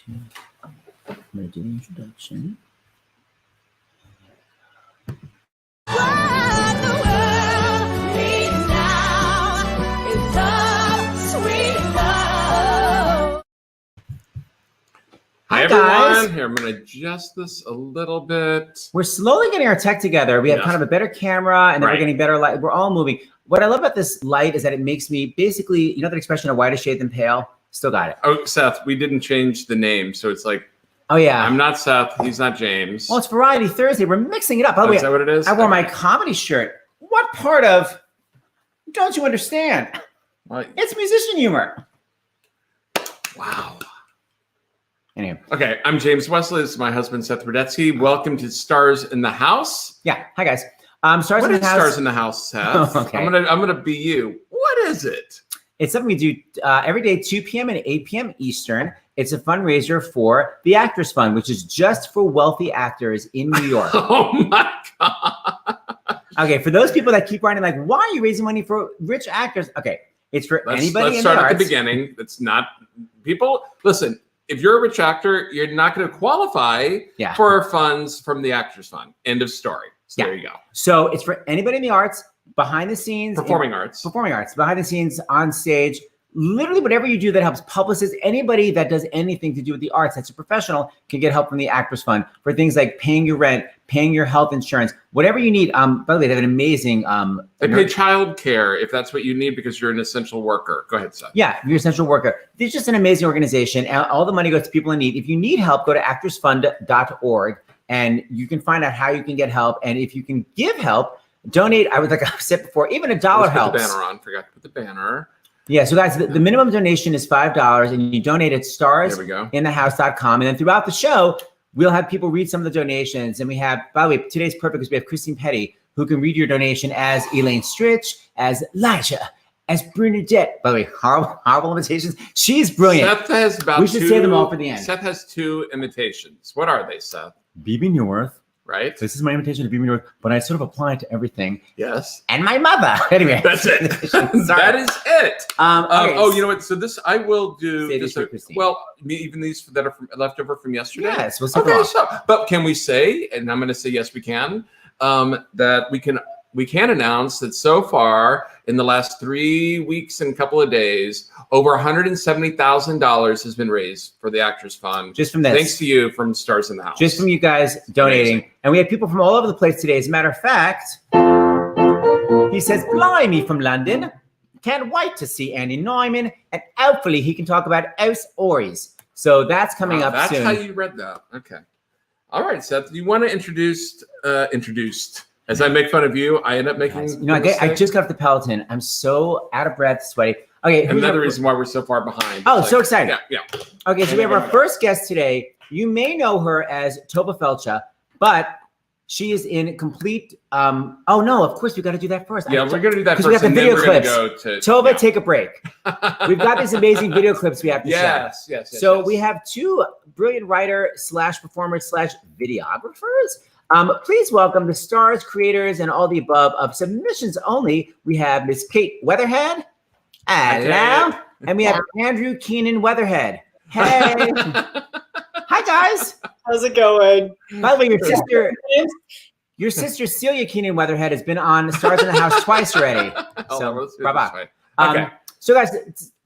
I'm going to do the introduction. Hi everyone. Here, I'm going to adjust this a little bit. We're slowly getting our tech together. We have kind of a better camera, and then we're getting better light. We're all moving. What I love about this light is that it makes me basically, you know that expression of whiter shade than pale? Still got it. Oh, Seth, we didn't change the name, so it's like, oh yeah, I'm not Seth. He's not James. Well, it's Variety Thursday. We're mixing it up. By the way, is that what it is? I wore my comedy shirt. What part of don't you understand? Well, it's musician humor. Wow. Anyway. Okay, I'm James Wesley. This is my husband, Seth Rudetsky. Welcome to Stars in the House. Yeah. Hi, guys. Stars in the House. Stars in the House, Seth? Okay. I'm gonna be you. What is it? It's something we do every day, 2 p.m. and 8 p.m. Eastern. It's a fundraiser for the Actors Fund, which is just for wealthy actors in New York. Oh my God. Okay, for those people that keep writing like, why are you raising money for rich actors? Okay, it's for anybody Let's in start the at arts. the beginning. It's not people. Listen, if you're a rich actor, you're not going to qualify for funds from the Actors Fund. End of story. So there you go. So it's for anybody in the arts, behind the scenes, performing arts, behind the scenes, on stage. Literally whatever you do that helps publicists, anybody that does anything to do with the arts that's a professional can get help from the Actors Fund for things like paying your rent, paying your health insurance, whatever you need. By the way, they have an amazing they pay child care if that's what you need because you're an essential worker. Go ahead, Seth. Yeah, you're an essential worker. It's just an amazing organization. All the money goes to people in need. If you need help, go to actorsfund.org and you can find out how you can get help. And if you can give help, donate. I would like I've said before, even $1 helps. Put the banner on. Forgot to put the banner. Yeah, so guys, the minimum donation is $5, and you donate at starsinthehouse.com. And then throughout the show, we'll have people read some of the donations. And we have, by the way, today's perfect because we have Kristin Pedi, who can read your donation as Elaine Stritch, as Elijah, as Bernadette. By the way, horrible imitations. She's brilliant. Seth has about we should say them all for the end. Seth has 2 imitations. What are they, Seth? BB Newirth. Right. This is my imitation of BB Newirth, but I sort of apply it to everything. Yes. And my mother. Anyway. That's it. That is it. Okay. Oh, you know what? So this, I will do. Well, even these that are left over from yesterday. Yes. We'll but can we say, and I'm going to say yes, we can, that we can announce that so far in the last 3 weeks and a couple of days, over $170,000 has been raised for the Actors Fund. Just from this. Thanks to you from Stars in the House. Just from you guys donating. Amazing. And we have people from all over the place today. As a matter of fact, he says, blimey from London. Can't wait to see Andy Nyman. And hopefully he can talk about House Ories. So that's coming up soon. That's how you read that. Okay. All right, Seth. Do you want to introduce as I make fun of you, I end up making. I just got off the Peloton. I'm so out of breath, sweaty. Okay. Another reason why we're so far behind. Oh, so excited. Yeah. Okay, so we have our first guest today. You may know her as Tovah Felshuh, but she is in complete. Oh no! Of course, we got to do that first. Yeah, we're going to do that first. We got the video clips. Tovah, take a break. We've got these amazing video clips we have to share. Yes. So we have 2 brilliant writer/performers/videographers. Please welcome the stars, creators, and all the above of Submissions Only. We have Miss Kate Wetherhead. Hello. And we have Andrew Keenan-Wetherhead. Hey. Hi, guys. How's it going? By the way, your sister Celia Keenan-Wetherhead has been on Stars in the House twice already. So, bye-bye. Okay. So, guys,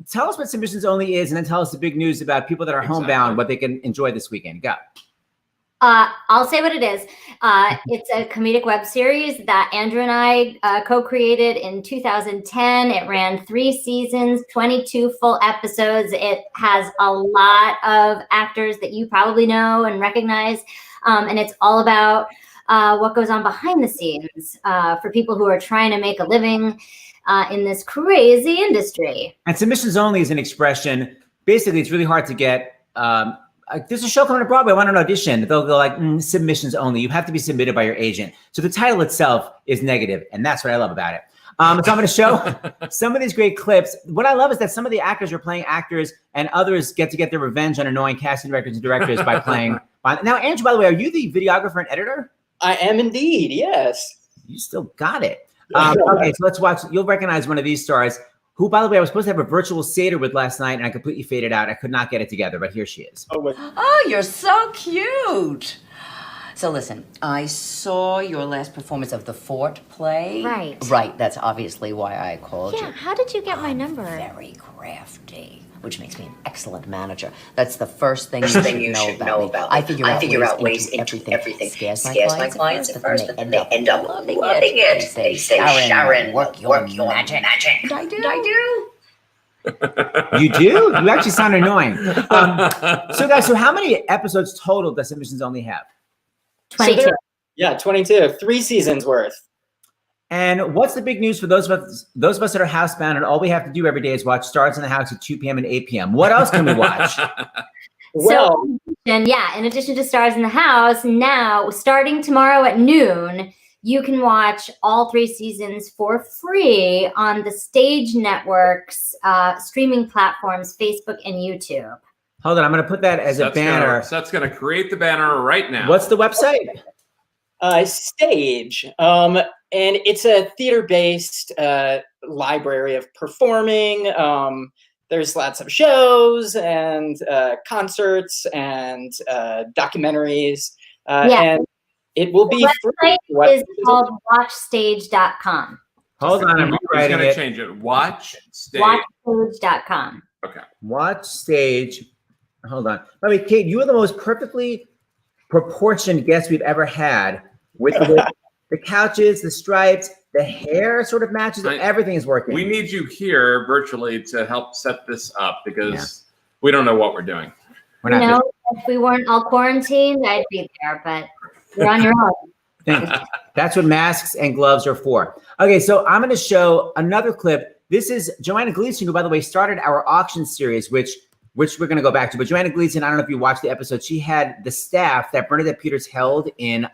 tell us what Submissions Only is, and then tell us the big news about people that are homebound, what they can enjoy this weekend. Go. I'll say what it is. It's a comedic web series that Andrew and I co-created in 2010. It ran 3 seasons, 22 full episodes. It has a lot of actors that you probably know and recognize. And it's all about what goes on behind the scenes for people who are trying to make a living in this crazy industry. And Submissions Only is an expression. Basically, it's really hard to get. There's a show coming to Broadway. I want an audition. They'll go like submissions only. You have to be submitted by your agent. So the title itself is negative, and that's what I love about it. So I'm going to show some of these great clips. What I love is that some of the actors are playing actors, and others get their revenge on annoying casting directors and directors by playing. Now, Andrew, by the way, are you the videographer and editor? I am indeed. Yes. You still got it. Okay, so let's watch. You'll recognize one of these stars. who, by the way, I was supposed to have a virtual Seder with last night, and I completely faded out. I could not get it together, but here she is. Oh, you're so cute. So listen, I saw your last performance of the Fort play. Right. Right, that's obviously why I called you. Yeah, how did you get my number? Very crafty, which makes me an excellent manager. That's the first thing you should know about me. I figure out ways into everything. Scares my clients at first, and they end up loving it. They say, Sharon, work your magic. I do. You do? You actually sound annoying. So guys, so how many episodes total does Submissions Only have? 22. Yeah, 22. 3 seasons worth. And what's the big news for those of us that are housebound and all we have to do every day is watch Stars in the House at 2 p.m. and 8 p.m.? What else can we watch? Well, in addition to Stars in the House, now starting tomorrow at noon, you can watch all 3 seasons for free on the Stage Network's streaming platforms, Facebook and YouTube. Hold on, I'm going to put that as a banner. Seth's going to create the banner right now. What's the website? Stage. And it's a theater-based library of performing. There's lots of shows and concerts and documentaries. And it will be free. The website is called watchstage.com. Hold on, I'm rewriting going it. to change it. Watchstage. Watchstage.com. Okay. Watch Stage. Hold on. I mean, Kate, you are the most perfectly proportioned guest we've ever had with the couches, the stripes, the hair sort of matches, everything is working. We need you here virtually to help set this up because we don't know what we're doing. We're not If we weren't all quarantined, I'd be there, but you're on your own. That's what masks and gloves are for. Okay, so I'm going to show another clip. This is Joanna Gleason, who, by the way, started our auction series, which we're going to go back to. But Joanna Gleason, I don't know if you watched the episode. She had the staff that Bernadette Peters held in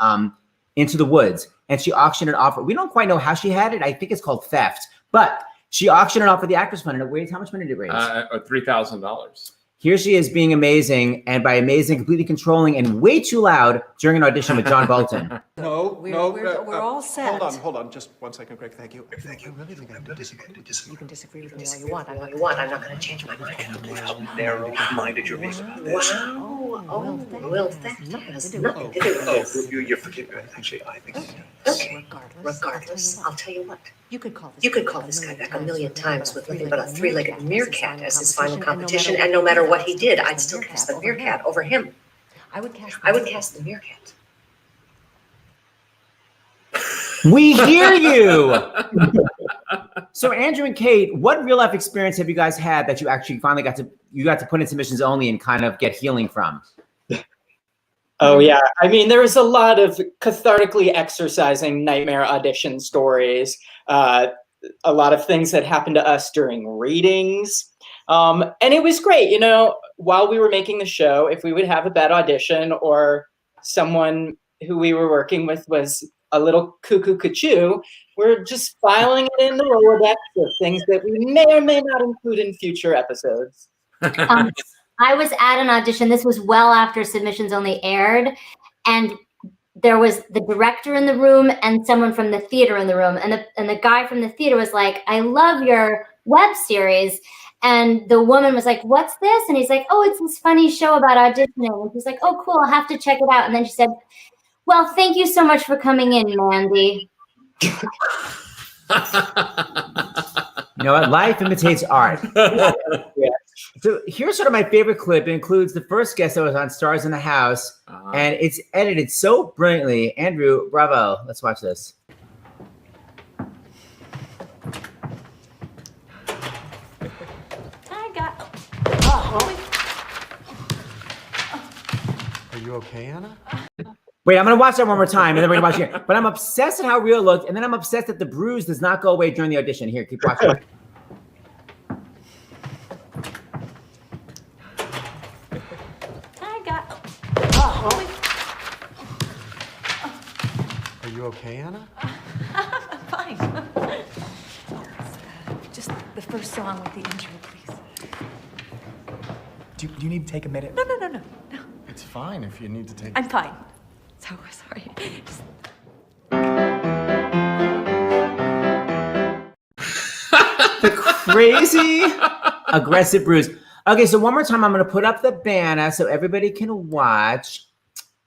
Into the Woods, and she auctioned it off. We don't quite know how she had it. I think it's called theft, but she auctioned it off for the Actors Fund, and it raised, how much money did it raise? $3,000. Here she is being amazing, and by amazing, completely controlling and way too loud during an audition with John Bolton. We're all set. Hold on, just 1 second, Greg. Thank you. You really think I'm disagree? You can disagree with me all you want. I'm not going to change my mind. How narrow-minded you're being about this. Well, that has nothing to do with this. You're forgiving. Actually, I think. Okay. Regardless, I'll tell you what. You could call this guy back a million times with nothing but a 3-legged meerkat as his final competition, and no matter what he did, I'd still cast the meerkat over him. I would cast the meerkat. We hear you. So Andrew and Kate, what real life experience have you guys had that you actually finally got to put in Submissions Only and kind of get healing from? Oh, yeah. I mean, there was a lot of cathartically exercising nightmare audition stories. A lot of things that happened to us during readings. And it was great. You know, while we were making the show, if we would have a bad audition or someone who we were working with was a little cuckoo, we're just filing it in the Rolodex of things that we may or may not include in future episodes. I was at an audition. This was well after Submissions Only aired. And there was the director in the room and someone from the theater in the room. And the guy from the theater was like, I love your web series. And the woman was like, what's this? And he's like, oh, it's this funny show about auditioning. And he's like, oh, cool, I'll have to check it out. And then she said, well, thank you so much for coming in, Mandy. You know what? Life imitates art. Yeah. So here's sort of my favorite clip. It includes the first guest that was on Stars in the House, and it's edited so brilliantly. Andrew, bravo. Let's watch this. Are you okay, Anna? Wait, I'm going to watch that one more time, and then we're going to watch it. But I'm obsessed at how real it looked, and then I'm obsessed that the bruise does not go away during the audition. Here, keep watching. Are you okay, Anna? I'm fine. Just the first song with the intro, please. Do you need to take a minute? No. It's fine if you need to take. I'm fine. So sorry. The crazy aggressive bruise. Okay, so one more time, I'm going to put up the banner so everybody can watch.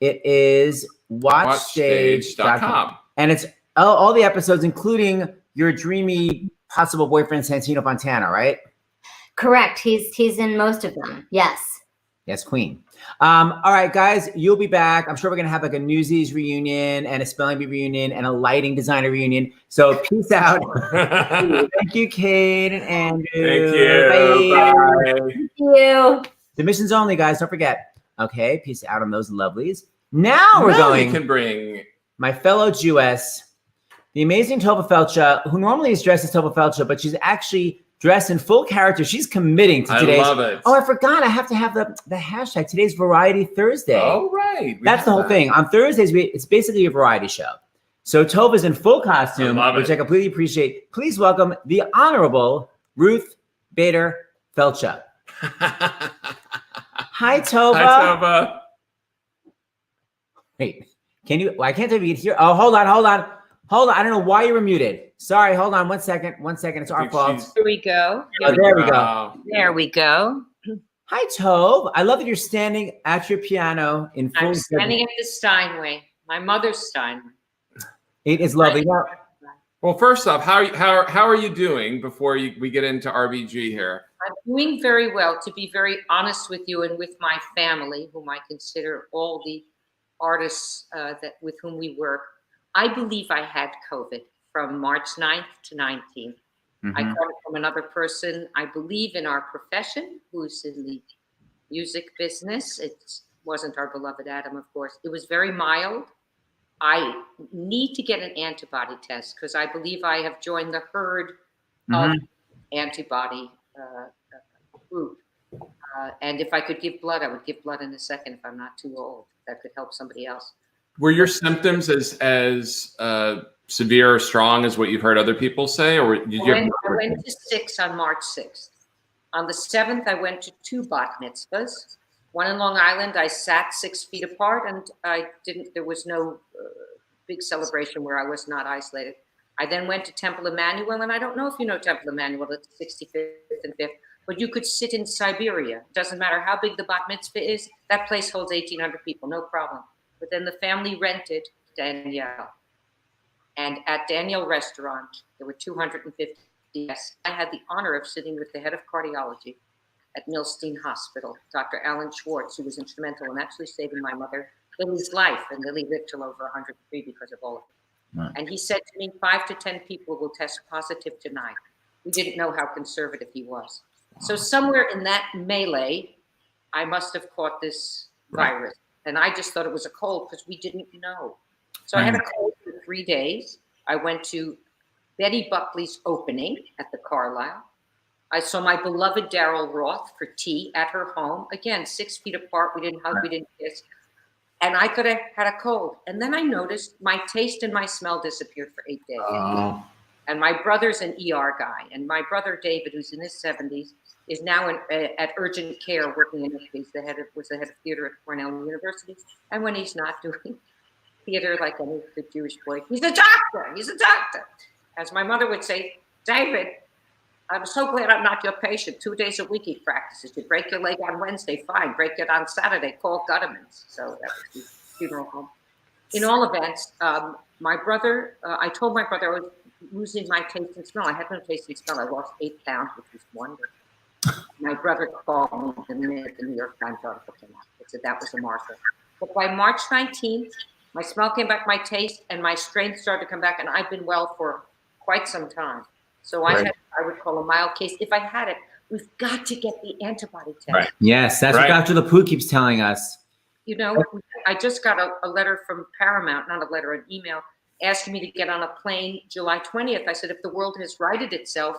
It is watchstage.com. And it's all the episodes, including your dreamy possible boyfriend, Santino Fontana, right? Correct. He's in most of them. Yes. Yes, queen. All right, guys, you'll be back. I'm sure we're going to have like a Newsies reunion and a spelling bee reunion and a lighting designer reunion. So peace out. Thank you, Kate and Andrew. Thank you. Bye. Thank you. Submissions only, guys. Don't forget. Okay, peace out on those lovelies. Now we're going. We can bring my fellow Jewess, the amazing Tovah Felshuh, who normally is dressed as Tovah Felshuh, but she's actually dressed in full character. She's committing to today's. I love it. Oh, I forgot. I have to have the hashtag. Today's Variety Thursday. Oh, right. That's the whole thing. On Thursdays, it's basically a variety show. So Tovah's in full costume, which I completely appreciate. Please welcome the Honorable Ruth Bader Felshuh. Hi, Tovah. Hi, Tovah. Wait, can you? Well, I can't tell if you can hear. Oh, hold on. I don't know why you were muted. Sorry, hold on 1 second. It's our fault. Here we go. Oh, there we go. There we go. Hi, Tove. I love that you're standing at your piano in full. I'm standing at the Steinway, my mother's Steinway. It is lovely. Well, first off, how are you doing before we get into RBG here? I'm doing very well, to be very honest with you and with my family, whom I consider all the artists with whom we work. I believe I had COVID from March 9th to 19th. Mm-hmm. I got it from another person, I believe, in our profession, who's in the music business. It wasn't our beloved Adam, of course. It was very mild. I need to get an antibody test because I believe I have joined the herd of antibody group. And if I could give blood, I would give blood in a second if I'm not too old. That could help somebody else. Were your symptoms as severe or strong as what you've heard other people say? Or did you I went to 6 on March 6th. On the 7th, I went to 2 bat mitzvahs. One in Long Island, I sat 6 feet apart and there was no big celebration where I was not isolated. I then went to Temple Emmanuel, and I don't know if you know Temple Emmanuel, it's 65th and 5th, but you could sit in Siberia. It doesn't matter how big the bat mitzvah is, that place holds 1,800 people, no problem. But then the family rented Danielle. And at Danielle Restaurant, there were 250 guests. I had the honor of sitting with the head of cardiology at Milstein Hospital, Dr. Alan Schwartz, who was instrumental in actually saving my mother, Lily's life. And Lily lived till over 103 because of all of it. Right. And he said to me, 5 to 10 people will test positive tonight. We didn't know how conservative he was. Wow. So somewhere in that melee, I must have caught this virus. And I just thought it was a cold because we didn't know. So I had a cold for 3 days. I went to Betty Buckley's opening at the Carlisle. I saw my beloved Daryl Roth for tea at her home. Again, 6 feet apart. We didn't hug, we didn't kiss. And I could have had a cold. And then I noticed my taste and my smell disappeared for 8 days. Oh. And my brother's an ER guy. And my brother, David, who's in his 70s, is now at urgent care working in he's was the head of theater at Cornell University. And when he's not doing theater like any good Jewish boy, he's a doctor. As my mother would say, David, I'm so glad I'm not your patient. 2 days a week he practices. You break your leg on Wednesday, fine. Break it on Saturday, call Gutterman's. So that was the funeral home. In all events, my brother, I told my brother I was losing my taste and smell. I had no taste and smell. I lost 8 pounds, which was wonderful. My brother called me the minute the New York Times article came out. He said that was a marker. But by March 19th, my smell came back, my taste, and my strength started to come back, and I've been well for quite some time. So I would call a mild case. If I had it, we've got to get the antibody test. Right. Yes, that's what Dr. LaPoo keeps telling us. You know, I just got a letter from Paramount, not a letter, an email, asking me to get on a plane July 20th. I said, if the world has righted itself,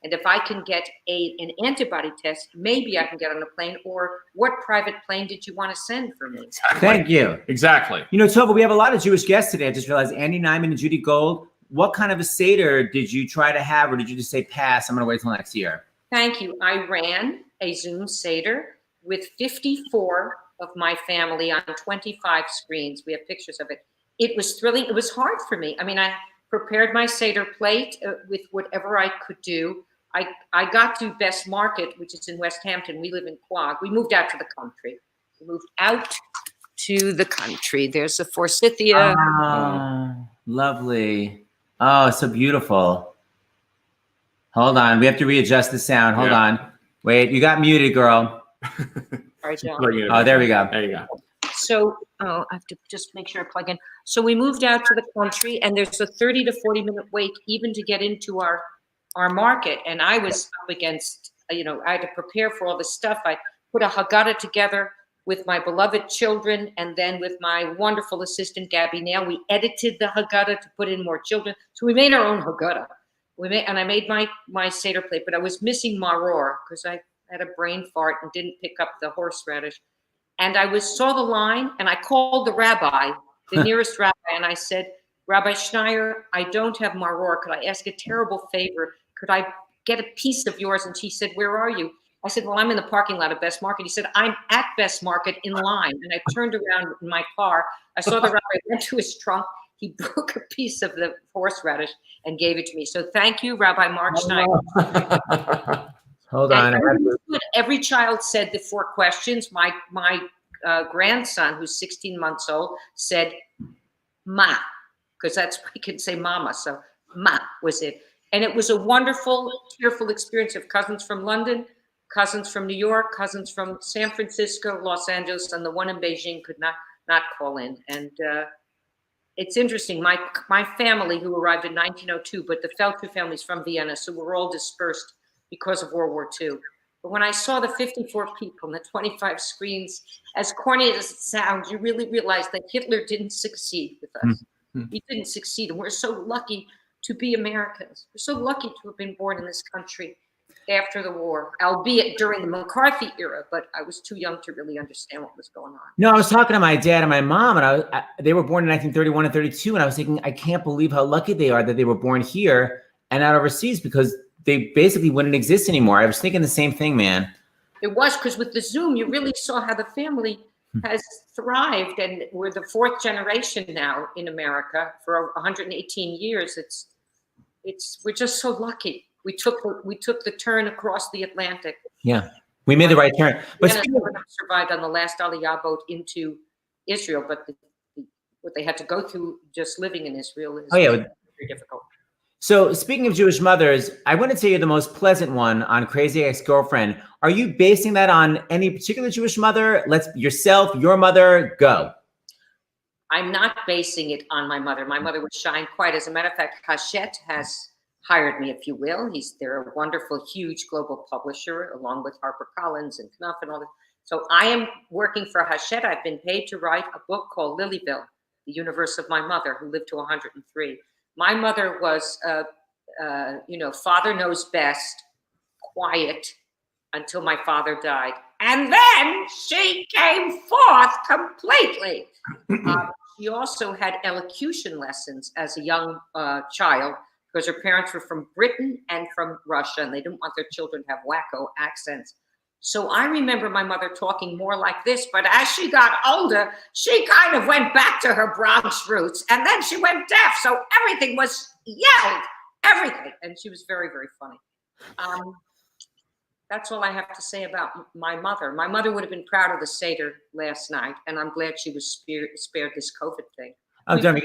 and if I can get an antibody test, maybe I can get on a plane. Or what private plane did you want to send for me? Thank you. Exactly. You know, Tovah, we have a lot of Jewish guests today. I just realized Andy Nyman and Judy Gold. What kind of a Seder did you try to have, or did you just say, pass, I'm going to wait till next year? Thank you. I ran a Zoom Seder with 54 of my family on 25 screens. We have pictures of it. It was thrilling. It was hard for me. I mean, I prepared my Seder plate with whatever I could do. I got to Best Market, which is in West Hampton. We live in Quogue. We moved out to the country. We moved out to the country. There's a forsythia. Oh, lovely. Oh, so beautiful. Hold on. We have to readjust the sound. Hold on. Wait, you got muted, girl. Sorry, John. Oh, there we go. There you go. So, I have to just make sure I plug in. So we moved out to the country, and there's a 30 to 40 minute wait even to get into our market. And I was up against, I had to prepare for all this stuff. I put a Haggadah together with my beloved children, and then with my wonderful assistant, Gabby Nail, we edited the Haggadah to put in more children. So we made our own Haggadah. I made my Seder plate, but I was missing maror because I had a brain fart and didn't pick up the horseradish. And I saw the line, and I called the rabbi, the nearest rabbi, and I said, Rabbi Schneier, I don't have maror. Could I ask a terrible favor? Could I get a piece of yours? And she said, where are you? I said, well, I'm in the parking lot of Best Market. He said, I'm at Best Market in line. And I turned around in my car. I saw the rabbi, went to his trunk. He broke a piece of the horseradish and gave it to me. So thank you, Rabbi Mark Schneier. Hold on. Every child said the 4 questions. My grandson, who's 16 months old, said ma, because that's he can say mama. So ma was it. And it was a wonderful, tearful experience of cousins from London, cousins from New York, cousins from San Francisco, Los Angeles, and the one in Beijing could not call in. And it's interesting. My family, who arrived in 1902, but the Felshuh family's from Vienna, so we're all dispersed because of World War II. But when I saw the 54 people and the 25 screens, as corny as it sounds, you really realize that Hitler didn't succeed with us. He didn't succeed, and we're so lucky to be Americans. We're so lucky to have been born in this country after the war, albeit during the McCarthy era, but I was too young to really understand what was going on. No, I was talking to my dad and my mom, and they were born in 1931 and 32, and I was thinking, I can't believe how lucky they are that they were born here and not overseas, because they basically wouldn't exist anymore. I was thinking the same thing, man. It was, because with the Zoom, you really saw how the family has thrived, and we're the 4th generation now in America for 118 years. We're just so lucky. We took the turn across the Atlantic. Yeah, we made the right turn. But survived on the last Aliyah boat into Israel, but what they had to go through just living in Israel is very difficult. So speaking of Jewish mothers, I wouldn't say you're the most pleasant one on Crazy Ex-Girlfriend. Are you basing that on any particular Jewish mother? Yourself, your mother, go. I'm not basing it on my mother. My mother was shy and quiet. As a matter of fact, Hachette has hired me, if you will. They're a wonderful, huge global publisher, along with HarperCollins and Knopf and all that. So I am working for Hachette. I've been paid to write a book called Lilyville, the universe of my mother, who lived to 103. My mother was, father knows best, quiet until my father died. And then she came forth completely. She also had elocution lessons as a young child, because her parents were from Britain and from Russia, and they didn't want their children to have wacko accents. So I remember my mother talking more like this, but as she got older, she kind of went back to her Bronx roots, and then she went deaf, so everything was yelled, everything. And she was very, very funny. That's all I have to say about my mother. My mother would have been proud of the Seder last night, and I'm glad she was spared this COVID thing. Oh, Jeremy.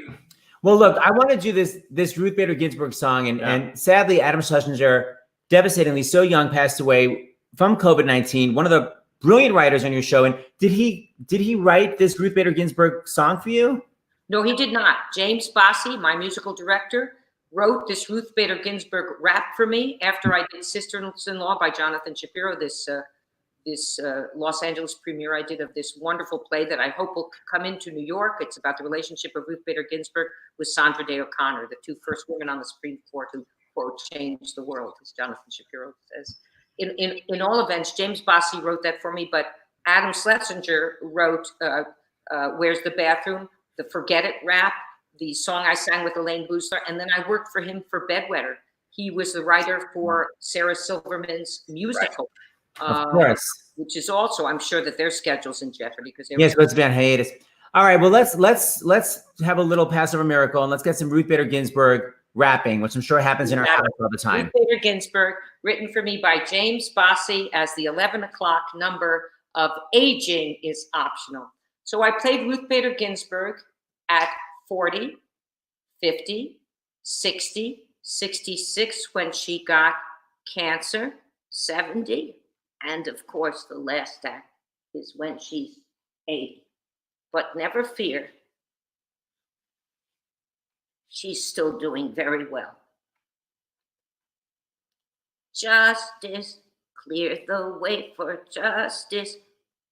Well, look, I want to do this Ruth Bader Ginsburg song, and sadly, Adam Schlesinger, devastatingly so young, passed away from COVID-19. One of the brilliant writers on your show. And did he write this Ruth Bader Ginsburg song for you? No, he did not. James Bossi, my musical director, wrote this Ruth Bader Ginsburg rap for me after I did Sisters-in-Law by Jonathan Shapiro, this Los Angeles premiere I did of this wonderful play that I hope will come into New York. It's about the relationship of Ruth Bader Ginsburg with Sandra Day O'Connor, the 2 first women on the Supreme Court who, quote, changed the world, as Jonathan Shapiro says. In all events, James Bossi wrote that for me, but Adam Schlesinger wrote Where's the Bathroom, the Forget It rap, the song I sang with Elaine Boosler, and then I worked for him for Bedwetter. He was the writer for Sarah Silverman's musical. Right. Of course. Which is also, I'm sure that their schedule's in jeopardy because yes, let's be on hiatus. All right, well, let's have a little Passover miracle, and let's get some Ruth Bader Ginsburg rapping, which I'm sure happens in our house all the time. Ruth Bader Ginsburg, written for me by James Bossy as the 11 o'clock number of Aging is Optional. So I played Ruth Bader Ginsburg at 40, 50, 60, 66 when she got cancer, 70, and of course the last act is when she's 80. But never fear, she's still doing very well. Justice, clear the way for justice.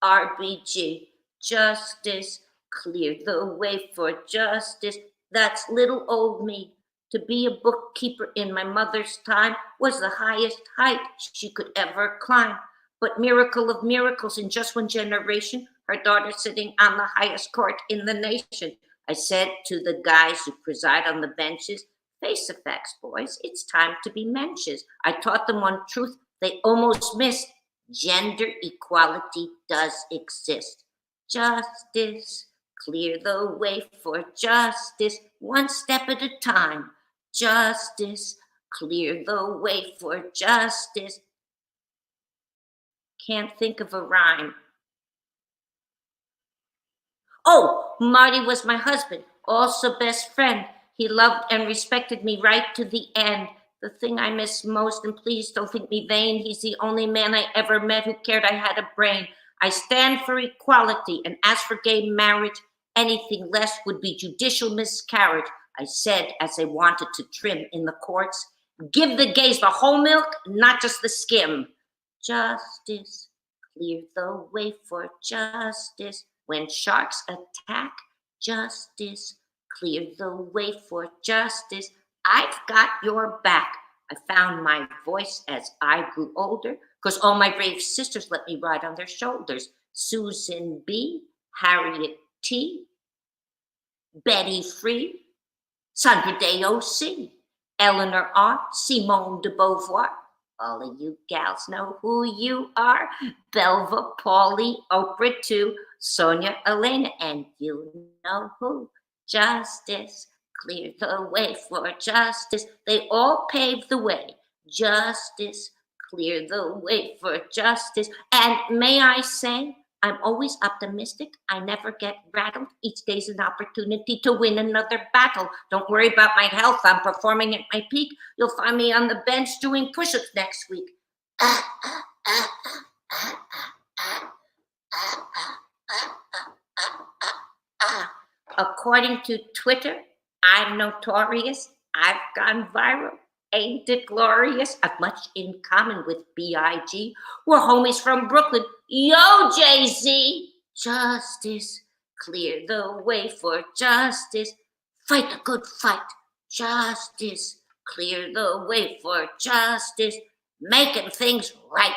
RBG, justice, clear the way for justice. That's little old me. To be a bookkeeper in my mother's time was the highest height she could ever climb. But miracle of miracles, in just one generation, her daughter sitting on the highest court in the nation. I said to the guys who preside on the benches, face the facts, boys, it's time to be mentions. I taught them one truth they almost missed. Gender equality does exist. Justice, clear the way for justice, one step at a time. Justice, clear the way for justice. Can't think of a rhyme. Oh, Marty was my husband, also best friend. He loved and respected me right to the end. The thing I miss most, and please don't think me vain, he's the only man I ever met who cared I had a brain. I stand for equality, and as for gay marriage, anything less would be judicial miscarriage. I said as I wanted to trim in the courts, give the gays the whole milk, not just the skim. Justice, clear the way for justice. When sharks attack, justice, clear the way for justice. I've got your back. I found my voice as I grew older, because all my brave sisters let me ride on their shoulders. Susan B., Harriet T., Betty Free, Sandra Day O.C., Eleanor R., Simone de Beauvoir. All of you gals know who you are. Belva, Paulie, Oprah too, Sonia, Elena, and you know who. Justice, clear the way for justice. They all pave the way. Justice, clear the way for justice. And may I say, I'm always optimistic. I never get rattled. Each day's an opportunity to win another battle. Don't worry about my health. I'm performing at my peak. You'll find me on the bench doing push-ups next week. According to Twitter, I'm notorious. I've gone viral. Ain't it glorious? I've much in common with B.I.G. We're homies from Brooklyn. Yo, Jay-Z! Justice, clear the way for justice. Fight a good fight. Justice, clear the way for justice. Making things right.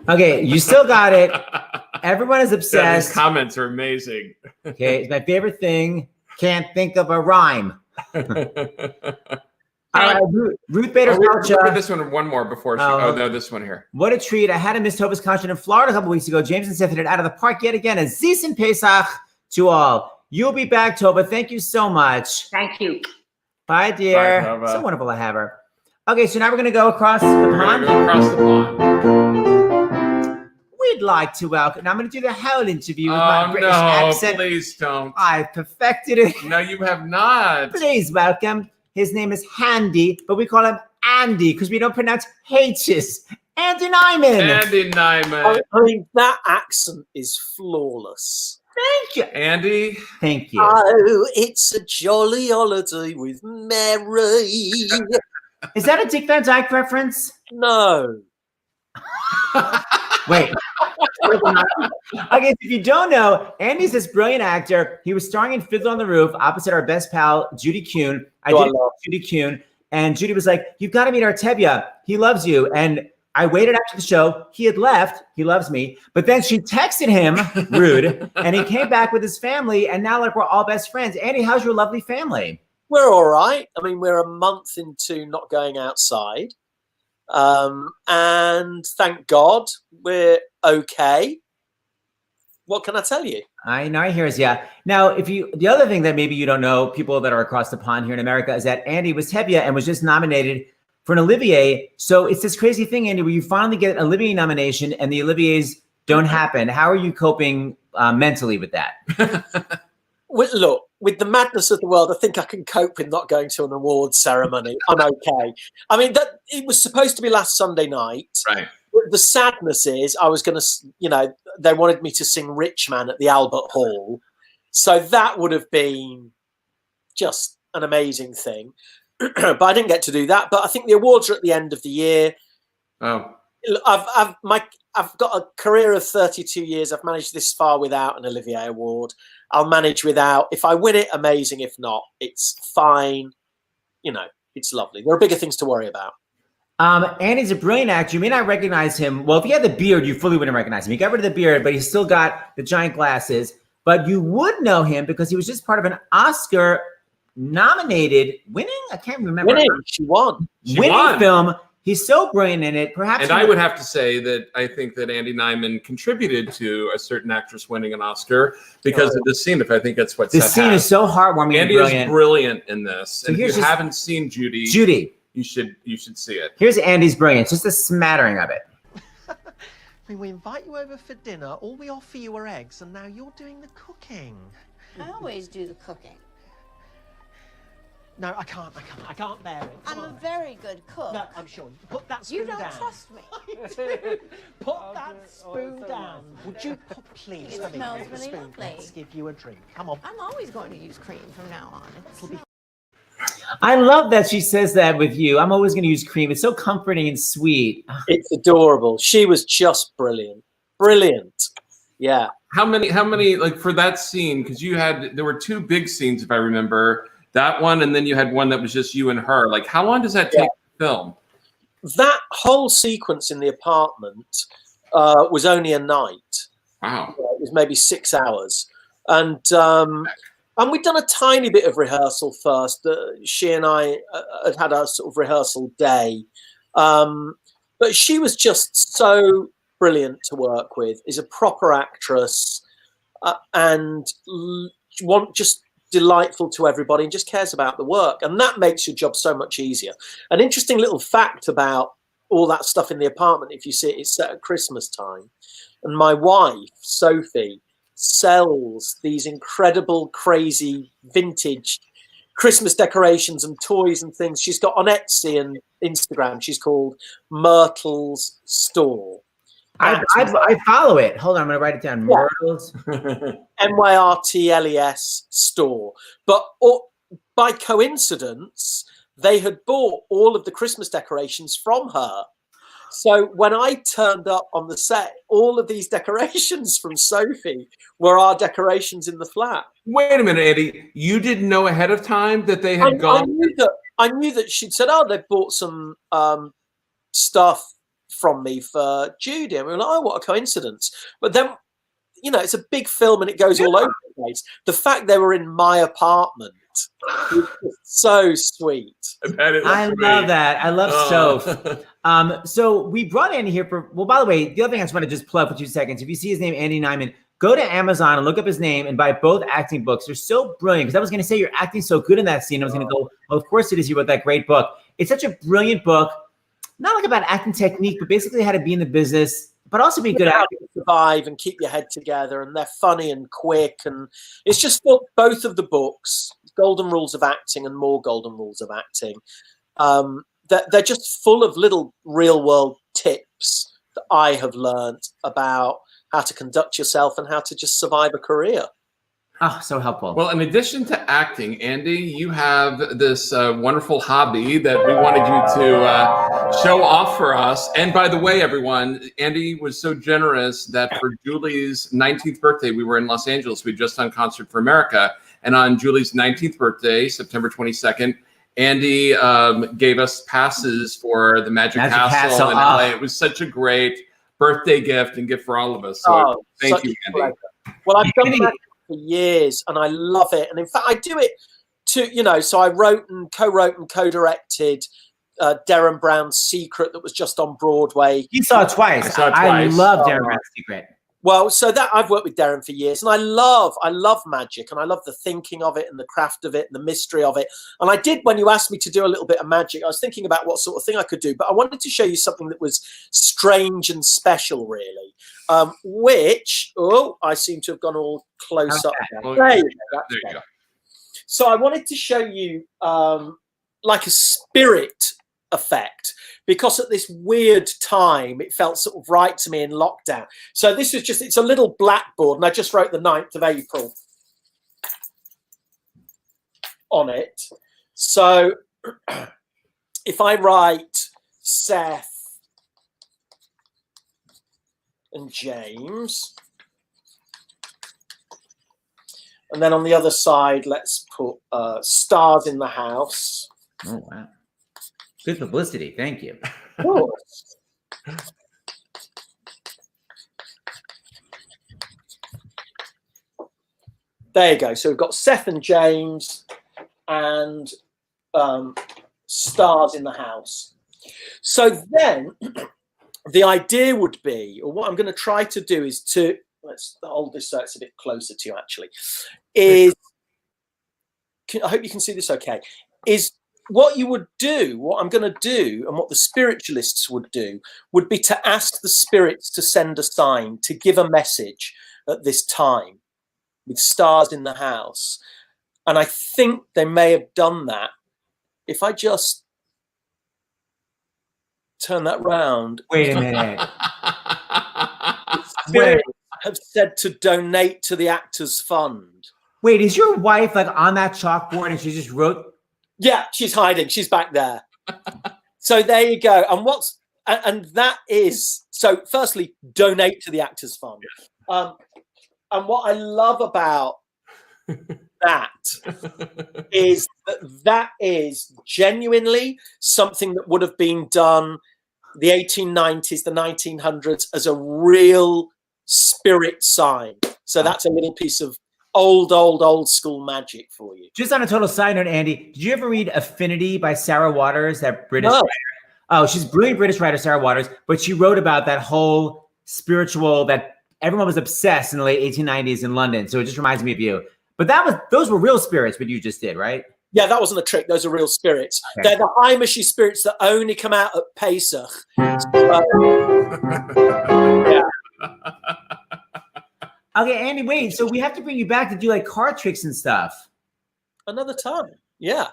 Okay, you still got it. Everyone is Yeah, obsessed. these comments are amazing. Okay, it's my favorite thing. Can't think of a rhyme. All right, Ruth Bader Look at Felshuh. this one more before she. Oh, Oh no, this one here. What a treat. I had to miss Tovah's concert in Florida a couple weeks ago. James and Seth hit it out of the park yet again. A Zis and Pesach to all. You'll be back, Tovah. Thank you so much. Thank you. Bye, dear. Bye, Tovah. So wonderful to have her. Okay, so now we're going to go across the We're pond. gonna go across the pond. We'd like to welcome. Now I'm going to do the whole interview with my Oh British no! accent. Please don't. I've perfected it. No, you have not. Please welcome. His name is Handy, but we call him Andy because we don't pronounce H's. Andy Nyman. Andy Nyman. I mean, that accent is flawless. Thank you. Andy. Thank you. Oh, it's a jolly holiday with Mary. Is that a Dick Van Dyke reference? No. Wait. Okay, if you don't know, Andy's this brilliant actor. He was starring in Fiddler on the Roof opposite our best pal, Judy Kuhn. I did Judy Kuhn, and Judy was like, "You've got to meet Artebia. He loves you." And I waited after the show. He had left. He loves me. But then she texted him, rude, and he came back with his family, and now like we're all best friends. Andy, how's your lovely family? We're all right. I mean, we're a month into not going outside. And thank God we're okay. What can I tell you? I know, I hear us. Yeah. Now, the other thing that maybe you don't know, people that are across the pond here in America, is that Andy was Tevye and was just nominated for an Olivier. So it's this crazy thing, Andy, where you finally get an Olivier nomination and the Oliviers don't happen. How are you coping mentally with that? Look, with the madness of the world, I think I can cope with not going to an awards ceremony. I'm okay. I mean, it was supposed to be last Sunday night. Right. The sadness is I was going to, they wanted me to sing Rich Man at the Albert Hall. So that would have been just an amazing thing. But I didn't get to do that. But I think the awards are at the end of the year. Oh. I've got a career of 32 years. I've managed this far without an Olivier Award. I'll manage without. If I win it, amazing. If not, it's fine. It's lovely. There are bigger things to worry about. Andy's a brilliant actor. You may not recognize him. Well, if he had the beard, you fully wouldn't recognize him. He got rid of the beard, but he's still got the giant glasses. But you would know him because he was just part of an Oscar-nominated winning. I can't remember. Winning. She won. Winning film. He's so brilliant in it. Perhaps. And I would have to say that I think that Andy Nyman contributed to a certain actress winning an Oscar because of this scene. If I think that's what this scene is so heartwarming. Andy and brilliant. is brilliant in this. So and if you haven't seen Judy, you should see it. Here's Andy's brilliance. Just a smattering of it. I mean, we invite you over for dinner. All we offer you are eggs, and now you're doing the cooking. I always do the cooking. No, I can't bear it. I'm a very good cook. No, I'm sure. Put that spoon down. You don't trust me. Put that spoon down. Would you please? It smells really lovely. Let's give you a drink. Come on. I'm always going to use cream from now on. I love that she says that with you. I'm always going to use cream. It's so comforting and sweet. It's adorable. She was just brilliant. Brilliant. Yeah. How many like for that scene? Because there were two big scenes, if I remember. That one, and then you had one that was just you and her. Like, how long does that take to film? That whole sequence in the apartment was only a night. Wow. It was maybe 6 hours. And we'd done a tiny bit of rehearsal first. She and I had a sort of rehearsal day. But she was just so brilliant to work with, is a proper actress, and just delightful to everybody and just cares about the work. And that makes your job so much easier. An interesting little fact about all that stuff in the apartment, if you see it, it's set at Christmas time. And my wife, Sophie, sells these incredible, crazy, vintage Christmas decorations and toys and things. She's got on Etsy and Instagram, she's called Myrtle's Store. I follow it. Hold on, I'm going to write it down. Yeah. Myrtle's. Myrtles store. But by coincidence, they had bought all of the Christmas decorations from her. So when I turned up on the set, all of these decorations from Sophie were our decorations in the flat. Wait a minute, Andy. You didn't know ahead of time that they had gone? I knew that she'd said, they bought some stuff from me for Judy. And we were like, what a coincidence. But then, it's a big film and it goes all over the place. The fact they were in my apartment was just so sweet. I love that. I love Soph. So we brought Andy here by the way, the other thing I just want to just plug for 2 seconds. If you see his name, Andy Nyman, go to Amazon and look up his name and buy both acting books. They're so brilliant. Because I was going to say, you're acting so good in that scene. I was going to go, well, of course it is. You wrote that great book. It's such a brilliant book. Not like about acting technique, but basically how to be in the business, but also be good at it. Survive and keep your head together, and they're funny and quick, and it's just both of the books, Golden Rules of Acting and More Golden Rules of Acting. They're just full of little real world tips that I have learned about how to conduct yourself and how to just survive a career. Oh, so helpful. Well, in addition to acting, Andy, you have this wonderful hobby that we wanted you to show off for us. And by the way, everyone, Andy was so generous that for Julie's 19th birthday, we were in Los Angeles. We'd just done Concert for America. And on Julie's 19th birthday, September 22nd, Andy gave us passes for the Magic Castle in LA. It was such a great birthday gift and gift for all of us. So thank you, Andy. Well, I've done that for years and I love it. And in fact, I do it to, so I wrote and co-directed Derren Brown's Secret that was just on Broadway. You saw it twice. I love Derren Brown's Secret. Well, so that I've worked with Darren for years, and I love magic, and I love the thinking of it and the craft of it and the mystery of it. And I did, when you asked me to do a little bit of magic, I was thinking about what sort of thing I could do, but I wanted to show you something that was strange and special, really. Which, I seem to have gone all close up. There you go. So I wanted to show you like a spirit effect, because at this weird time it felt sort of right to me in lockdown. So this is just, it's a little blackboard, and I just wrote the 9th of April on it. So if I write Seth and James, and then on the other side let's put stars in the house. Oh wow, good publicity, thank you. Of course. There you go. So we've got Seth and James and stars in the house. So then the idea would be, or what I'm going to try to do is to, let's hold this so it's a bit closer to you actually, is, I hope you can see this okay, is what you would do, what I'm going to do, and what the spiritualists would do, would be to ask the spirits to send a sign, to give a message at this time with stars in the house. And I think they may have done that. If I just turn that round. Wait a minute. Spirits have said to donate to the Actors Fund. Wait, is your wife like on that chalkboard and she just wrote? Yeah, she's hiding. She's back there. So there you go. And that is, so firstly, donate to the Actors Fund. And what I love about that is that is genuinely something that would have been done the 1890s, the 1900s as a real spirit sign. So that's a little piece of old school magic for you. Just on a total side note, Andy, did you ever read Affinity by Sarah Waters, that British writer? Oh, she's a brilliant British writer, Sarah Waters, but she wrote about that whole spiritual, that everyone was obsessed in the late 1890s in London. So it just reminds me of you. But those were real spirits, what you just did, right? Yeah, that wasn't a trick. Those are real spirits. Okay. They're the Heimische spirits that only come out at Pesach. Yeah. Okay, Andy, wait. So we have to bring you back to do like card tricks and stuff. Another time. Yeah.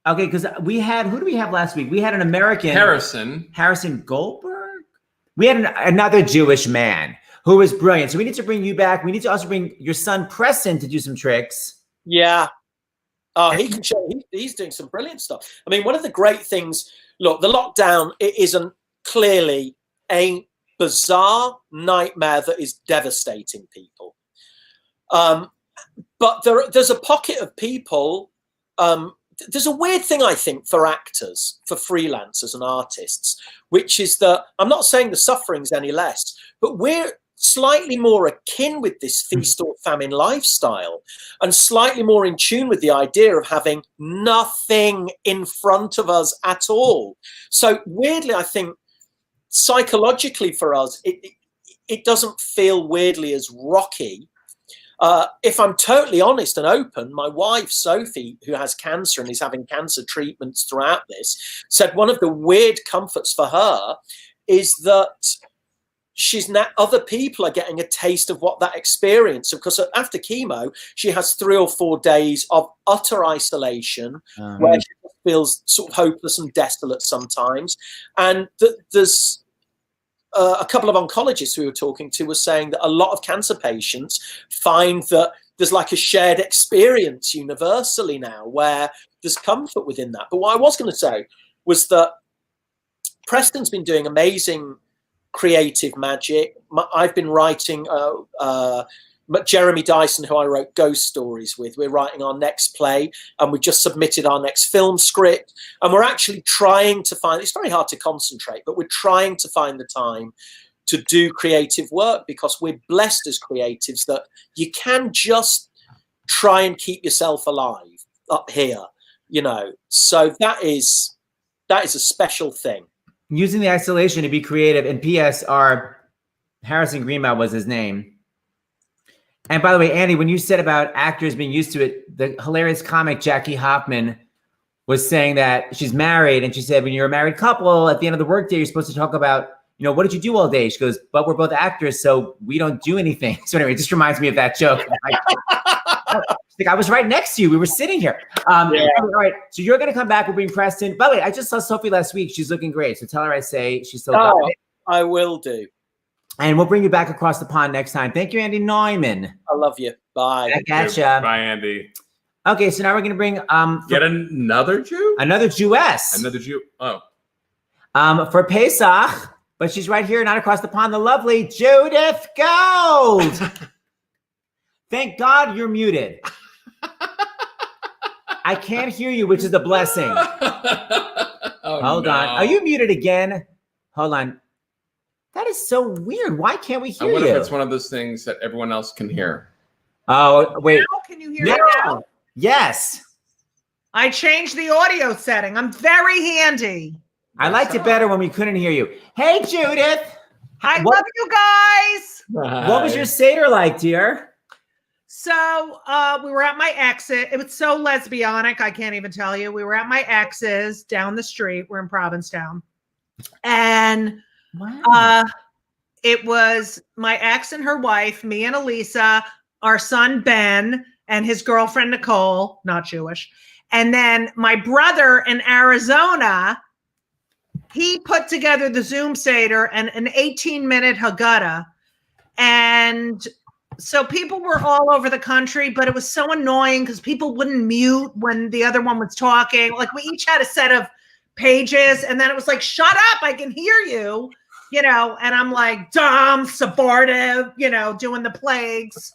Okay, because we had, who do we have last week? We had an American. Harrison Goldberg? We had another Jewish man who was brilliant. So we need to bring you back. We need to also bring your son Preston to do some tricks. Yeah. He can show, he's doing some brilliant stuff. I mean, one of the great things, look, the lockdown, it isn't clearly a bizarre nightmare that is devastating people. But there's a pocket of people. There's a weird thing, I think, for actors, for freelancers and artists, which is that I'm not saying the suffering's any less, but we're slightly more akin with this feast or famine lifestyle and slightly more in tune with the idea of having nothing in front of us at all. So weirdly, I think psychologically for us, it doesn't feel weirdly as rocky. If I'm totally honest and open, my wife, Sophie, who has cancer and is having cancer treatments throughout this, said one of the weird comforts for her is that she's now, other people are getting a taste of what that experience, because after chemo, she has 3 or 4 days of utter isolation where she feels sort of hopeless and desolate sometimes. And there's a couple of oncologists we were talking to were saying that a lot of cancer patients find that there's like a shared experience universally now where there's comfort within that. But what I was going to say was that Preston's been doing amazing creative magic. I've been writing Jeremy Dyson, who I wrote Ghost Stories with. We're writing our next play and we've just submitted our next film script, and we're actually trying to find, it's very hard to concentrate, but we're trying to find the time to do creative work, because we're blessed as creatives that you can just try and keep yourself alive up here, you know. So that is a special thing. Using the isolation to be creative. And P.S. our Harrison Greenbaum was his name. And by the way, Andy, when you said about actors being used to it, the hilarious comic Jackie Hoffman was saying that she's married, and she said, when you're a married couple, at the end of the workday, you're supposed to talk about, what did you do all day? She goes, but we're both actors, so we don't do anything. So anyway, it just reminds me of that joke. She's like, I was right next to you. We were sitting here. All right, so you're going to come back. We'll bring Kristin. By the way, I just saw Sophie last week. She's looking great. So tell her I say she's still got it. I will do. And we'll bring you back across the pond next time. Thank you, Andy Nyman. I love you. Bye. I gotcha. Bye, Andy. Okay, so now we're gonna bring yet another Jew? Another Jewess. Another Jew. Oh. For Pesach, but she's right here, not across the pond, the lovely Judith Gold. Thank God you're muted. I can't hear you, which is a blessing. Hold on. Are you muted again? Hold on. That is so weird. Why can't we hear you? I wonder if it's one of those things that everyone else can hear. Oh, wait. Now, can you hear me now? Yes. I changed the audio setting. I'm very handy. I liked it better when we couldn't hear you. Hey, Judith. I love you guys. What was your Seder like, dear? So we were at my ex's. It was so lesbianic, I can't even tell you. We were at my ex's down the street. We're in Provincetown. And it was my ex and her wife, me and Elisa, our son Ben, and his girlfriend Nicole, not Jewish. And then my brother in Arizona, he put together the Zoom Seder and an 18-minute Haggadah. And so people were all over the country, but it was so annoying because people wouldn't mute when the other one was talking. Like, we each had a set of pages, and then it was like, shut up, I can hear you, and I'm like, dumb, supportive, doing the plagues.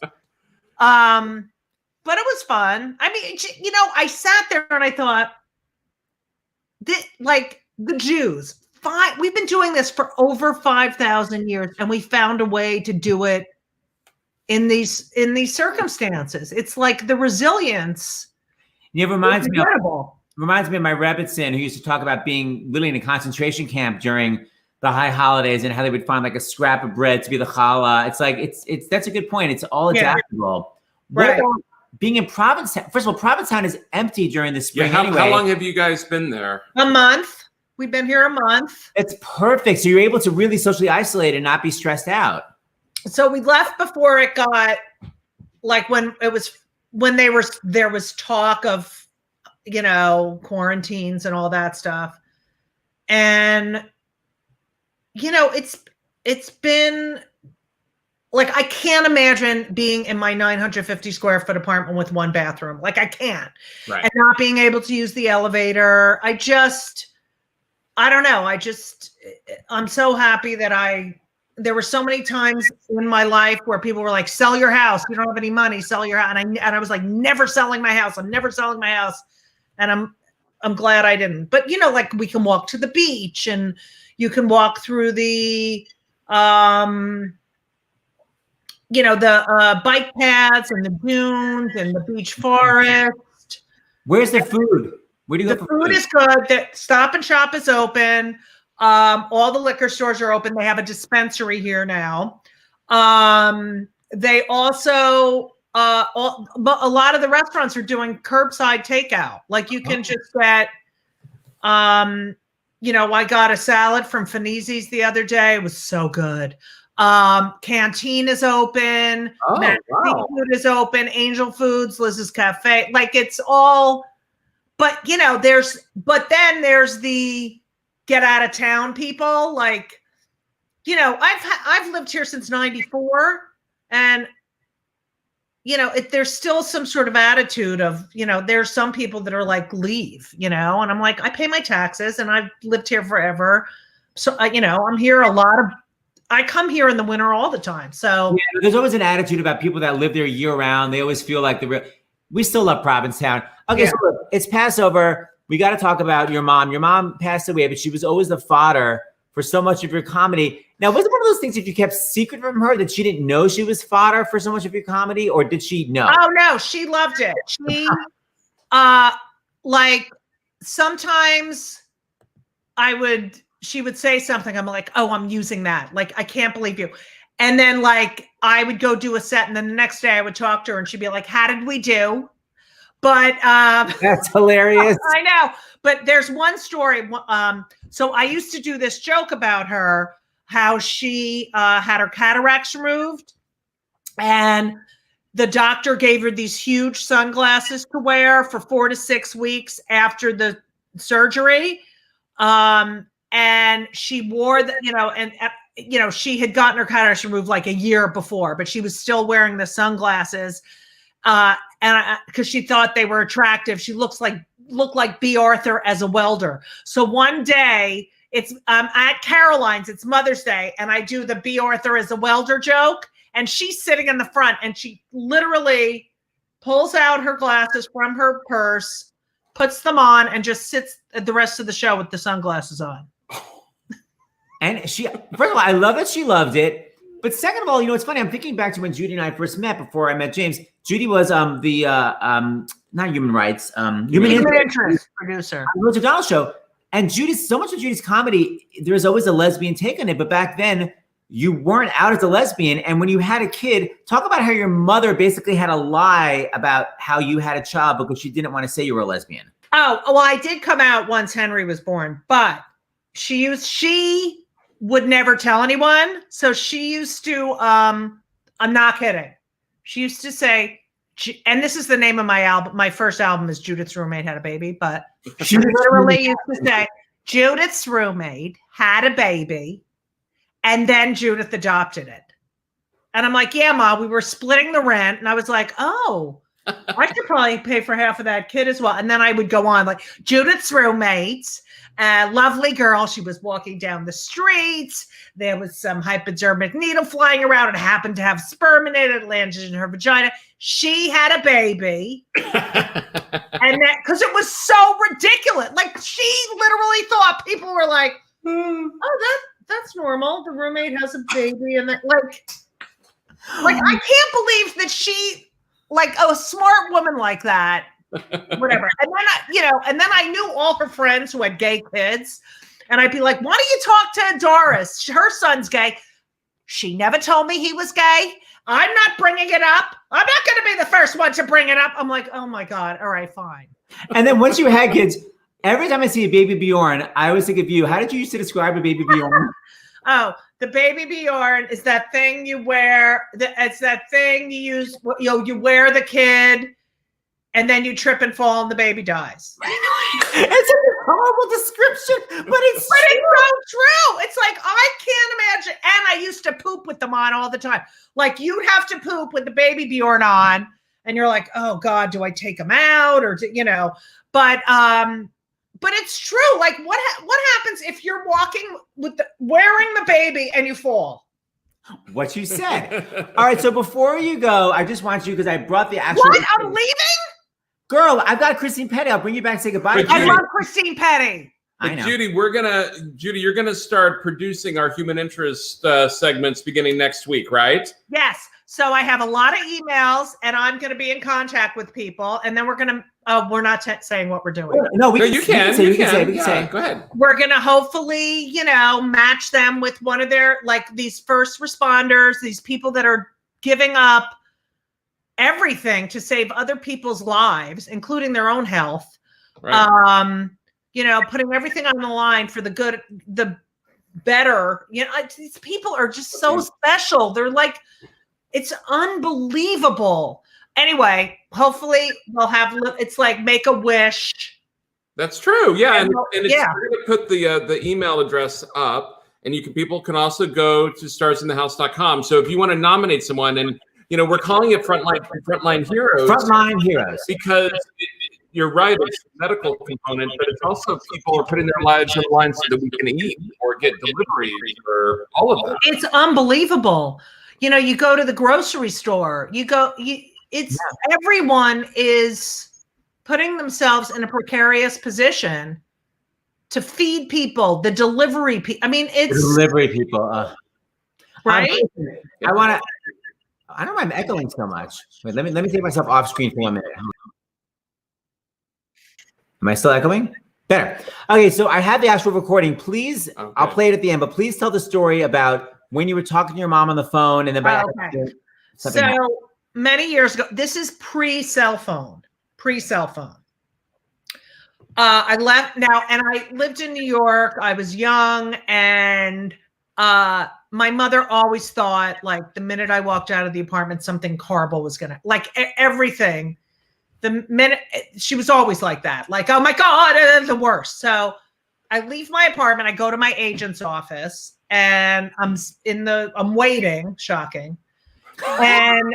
But it was fun. I mean, I sat there and I thought, the Jews, we've been doing this for over 5,000 years, and we found a way to do it in these circumstances. It's like the resilience. It reminds me of my Rebbitzin, who used to talk about being literally in a concentration camp during the high holidays and how they would find like a scrap of bread to be the challah. It's like, that's a good point. It's all adaptable. Right. What about being in Provincetown? First of all, Provincetown is empty during the spring anyway. How long have you guys been there? A month. We've been here a month. It's perfect. So you're able to really socially isolate and not be stressed out. So we left before it got like when there was talk of, quarantines and all that stuff. And, it's been like, I can't imagine being in my 950 square foot apartment with one bathroom. Like, I can't. Right. And not being able to use the elevator. I don't know. I'm so happy that there were so many times in my life where people were like, sell your house. You don't have any money, sell your house. And I was like, never selling my house. I'm never selling my house. And I'm glad I didn't. But, like, we can walk to the beach and you can walk through the, the bike paths and the dunes and the beach forest. Where's the food? Where do you go The for food is good. The Stop and Shop is open. All the liquor stores are open. They have a dispensary here now. They also, a lot of the restaurants are doing curbside takeout. Like, you can just get, I got a salad from Finizzi's the other day. It was so good. Canteen is open. Seafood is open. Angel Foods, Liz's Cafe. Like, it's all, but then there's the get out of town people. Like, I've lived here since 94, and there's still some sort of attitude of, there's some people that are like, leave, and I'm like, I pay my taxes and I've lived here forever. So, I'm here I come here in the winter all the time. So there's always an attitude about people that live there year round. They always feel like we still love Provincetown. Okay. Yeah. So look, it's Passover. We got to talk about your mom. Your mom passed away, but she was always the fodder for so much of your comedy. Now, was it one of those things that you kept secret from her, that she didn't know she was fodder for so much of your comedy, or did she know? Oh no, she loved it. She, like, sometimes she would say something. I'm like, oh, I'm using that. Like, I can't believe you. And then like I would go do a set, and then the next day I would talk to her, and she'd be like, "How did we do?" But that's hilarious. I know. But there's one story. So I used to do this joke about her, how she had her cataracts removed, and the doctor gave her these huge sunglasses to wear for 4 to 6 weeks after the surgery. And she wore the, she had gotten her cataracts removed like a year before, but she was still wearing the sunglasses. And because she thought they were attractive. She looked like B. Arthur as a welder. So one day it's at Caroline's, it's Mother's Day, and I do the B. Arthur as a welder joke. And she's sitting in the front, and she literally pulls out her glasses from her purse, puts them on, and just sits the rest of the show with the sunglasses on. And she, first of all, I love that she loved it. But second of all, it's funny. I'm thinking back to when Judy and I first met before I met James. Judy was not human rights, human interest producer on the Rose O'Donnell show. And so much of Judy's comedy, there's always a lesbian take on it. But back then, you weren't out as a lesbian. And when you had a kid, talk about how your mother basically had to lie about how you had a child because she didn't want to say you were a lesbian. Oh, well, I did come out once Henry was born, but she would never tell anyone. So she used to, I'm not kidding. She used to say, and this is the name of my album. My first album is Judith's Roommate Had a Baby, but she literally used to say, Judith's roommate had a baby, and then Judith adopted it. And I'm like, yeah, Ma, we were splitting the rent. And I was like, oh, I should probably pay for half of that kid as well. And then I would go on like Judith's roommates, a lovely girl. She was walking down the streets. There was some hypodermic needle flying around. It happened to have sperm in it. It landed in her vagina. She had a baby. And that, because it was so ridiculous. Like she literally thought people were like, oh, that's normal. The roommate has a baby. And that, like I can't believe that she, like a smart woman like that, whatever. And then I knew all her friends who had gay kids, and I'd be like, why don't you talk to Doris? Her son's gay. She never told me he was gay. I'm not bringing it up. I'm not going to be the first one to bring it up. I'm like, oh my God. All right, fine. And then once you had kids, every time I see a baby Bjorn, I always think of you. How did you used to describe a baby Bjorn? Oh, the baby Bjorn is that thing you wear. It's that thing you use. You wear the kid, and then you trip and fall, and the baby dies. It's a horrible description, but it's so true. It's like I can't imagine. And I used to poop with them on all the time. Like you'd have to poop with the baby Bjorn on, and you're like, oh God, do I take him out or But it's true. Like what happens if you're walking wearing the baby and you fall? What you said. All right. So before you go, I just want you, because I brought the actual. What? I'm leaving? Girl, I've got Kristin Pedi. I'll bring you back and say goodbye. I love Kristin Pedi. I know. Judy, you're gonna start producing our human interest segments beginning next week, right? Yes. So I have a lot of emails, and I'm going to be in contact with people, and then we're going to. We're not saying what we're doing. No, you can say. Go ahead. We're going to hopefully, match them with one of their, like these first responders, these people that are giving up everything to save other people's lives, including their own health. Right. Putting everything on the line for the good, the better. These people are just so special. They're like, it's unbelievable. Anyway, hopefully we'll have. It's like make a wish. That's true. Yeah, and it's yeah. We're going to put the email address up, and people can also go to starsinthehouse.com. So if you want to nominate someone, and we're calling it frontline heroes. Frontline heroes, because you're right. It's a medical component, but it's also people are putting their lives on the line so that we can eat or get deliveries or all of that. It's unbelievable. You go to the grocery store. Everyone is putting themselves in a precarious position to feed people. The delivery people. I mean, it's delivery people, right? I want to. I don't know why I'm echoing so much. Wait, let me take myself off screen for 1 minute. Am I still echoing? Better. Okay, so I have the actual recording. Please, okay. I'll play it at the end, but please tell the story about when you were talking to your mom on the phone, and then by accident, something happened. So many years ago, this is pre-cell phone. I left now, and I lived in New York. I was young, and my mother always thought, like, the minute I walked out of the apartment, something horrible was gonna, like, everything. The minute she was always like that, like, oh my God, the worst. So I leave my apartment, I go to my agent's office, and I'm waiting, shocking. And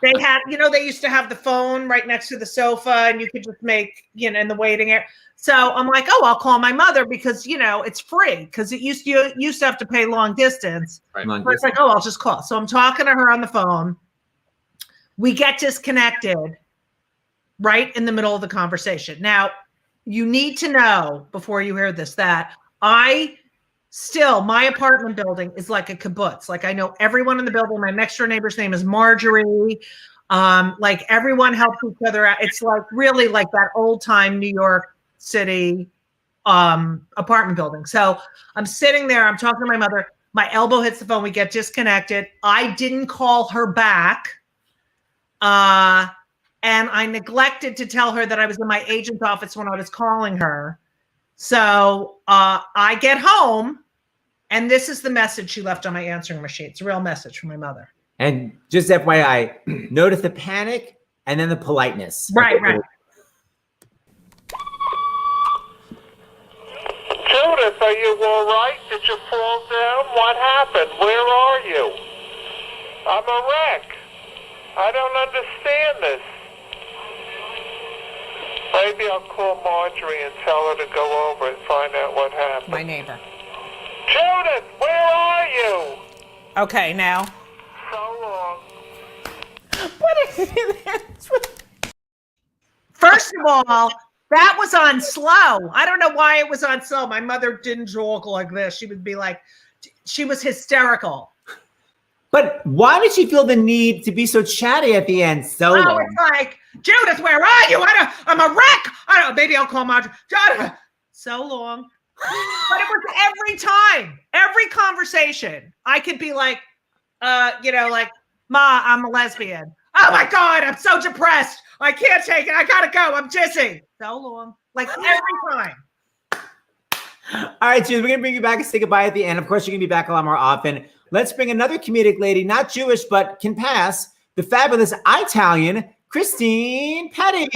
they had, they used to have the phone right next to the sofa, and you could just make, in the waiting area. So I'm like, oh, I'll call my mother because, it's free, because you used to have to pay long distance. Right. But it's like, oh, I'll just call. So I'm talking to her on the phone. We get disconnected right in the middle of the conversation. Now, you need to know before you hear this that my apartment building is like a kibbutz. Like, I know everyone in the building. My next door neighbor's name is Marjorie. Like, everyone helps each other out. It's like really like that old time New York City apartment building. So I'm sitting there, I'm talking to my mother. My elbow hits the phone. We get disconnected. I didn't call her back. And I neglected to tell her that I was in my agent's office when I was calling her. So I get home, and this is the message she left on my answering machine. It's a real message from my mother. And just FYI, notice the panic and then the politeness. Right. Judith, are you all right? Did you fall down? What happened? Where are you? I'm a wreck. I don't understand this. Maybe I'll call Marjorie and tell her to go over and find out what happened. My neighbor. Judith, where are you? Okay, now. So long. What is it? First of all, that was on slow. I don't know why it was on slow. My mother didn't talk like this. She would be like, she was hysterical. But why did she feel the need to be so chatty at the end? It's like, Judith, where are you? I'm a wreck. I don't know. Maybe I'll call Marjorie. So long. But it was every time, every conversation, I could be like, like, Ma, I'm a lesbian. Oh my God, I'm so depressed. I can't take it. I gotta go. I'm dizzy. So long. Like every time. All right, Judy, we're going to bring you back and say goodbye at the end. Of course, you're going to be back a lot more often. Let's bring another comedic lady, not Jewish, but can pass, the fabulous Italian, Kristin Pedi.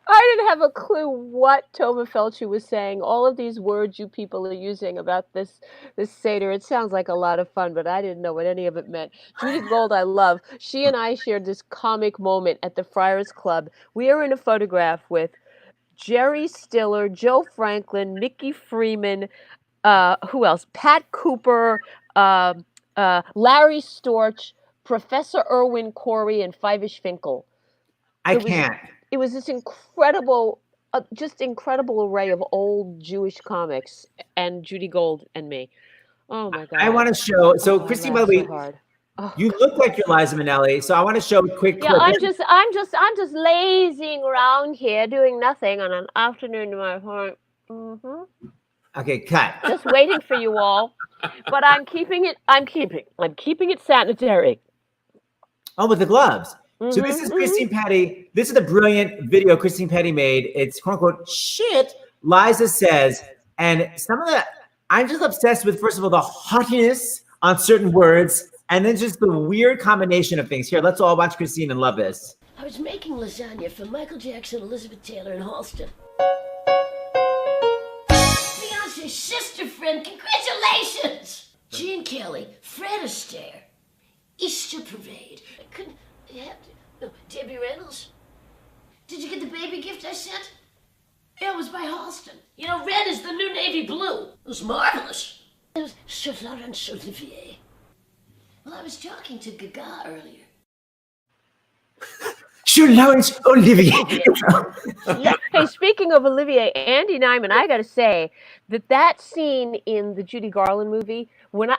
I didn't have a clue what Tovah Felshuh was saying. All of these words you people are using about this Seder, it sounds like a lot of fun, but I didn't know what any of it meant. Judy Gold, I love. She and I shared this comic moment at the Friars Club. We are in a photograph with Jerry Stiller, Joe Franklin, Mickey Freeman, who else? Pat Cooper, Larry Storch, Professor Irwin Corey, and Fivish Finkel. It was this incredible, just incredible array of old Jewish comics, and Judy Gold and me. Oh my God! I want to show. So, Kristin, by the way, you look like you're Liza Minnelli. So I want to show a quick clip. Yeah, I'm just lazing around here doing nothing on an afternoon in my home. Okay, cut. Just waiting for you all, but I'm keeping it sanitary. Oh, with the gloves. So this is Kristin Pedi. This is the brilliant video Kristin Pedi made. It's quote unquote shit, Liza says. And some of that, I'm just obsessed with, first of all, the haughtiness on certain words, and then just the weird combination of things. Here, let's all watch Kristin and love this. I was making lasagna for Michael Jackson, Elizabeth Taylor, and Halston. Beyonce's sister friend, congratulations! Gene Kelly, Fred Astaire, Easter Parade. I couldn't have to. No, Debbie Reynolds. Did you get the baby gift I sent? Yeah, it was by Halston. You know, red is the new navy blue. It was marvelous. It was Sir Laurence Olivier. Well, I was talking to Gaga earlier. Sir Laurence Olivier. Yeah. Hey, speaking of Olivier, Andy Nyman, I got to say that scene in the Judy Garland movie,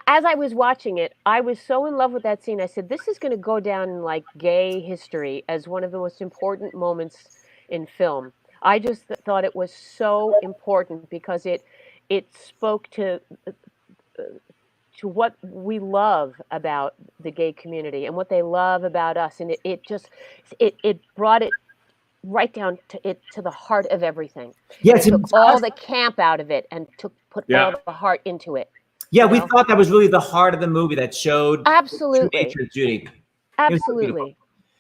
as I was watching it, I was so in love with that scene. I said, this is going to go down in like gay history as one of the most important moments in film. I just thought it was so important because it spoke to to what we love about the gay community and what they love about us, and it brought it right down to the heart of everything. Yes, it took all the camp out of it and put all the heart into it. Yeah, we thought that was really the heart of the movie that showed absolutely true nature of Judy. Absolutely.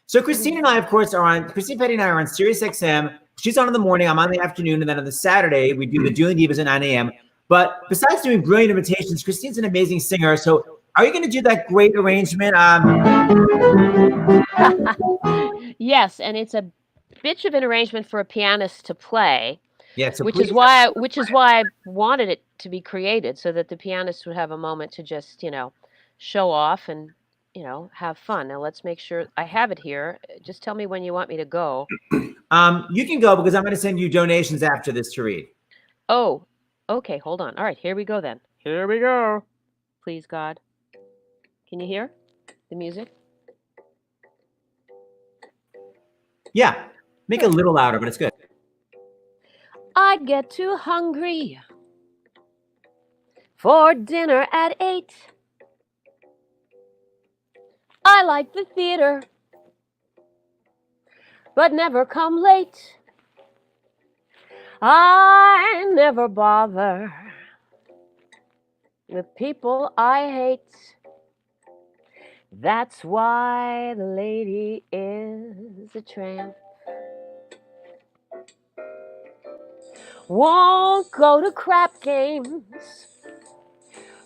So Kristin and I, of course, Kristin, Pedi, and I are on SiriusXM. She's on in the morning, I'm on in the afternoon, and then on the Saturday, we do the Dueling Divas at 9 a.m. But besides doing brilliant imitations, Kristin's an amazing singer. So are you going to do that great arrangement? Yes, and it's a bitch of an arrangement for a pianist to play. Yeah, so which is why I wanted it to be created, so that the pianist would have a moment to just, show off and, have fun. Now let's make sure I have it here. Just tell me when you want me to go. You can go because I'm going to send you donations after this to read. Oh, okay. Hold on. All right, here we go then. Here we go. Please, God. Can you hear the music? Yeah. Make it a little louder, but it's good. I get too hungry for dinner at 8. I like the theater, but never come late. I never bother with people I hate. That's why the lady is a tramp. Won't go to crap games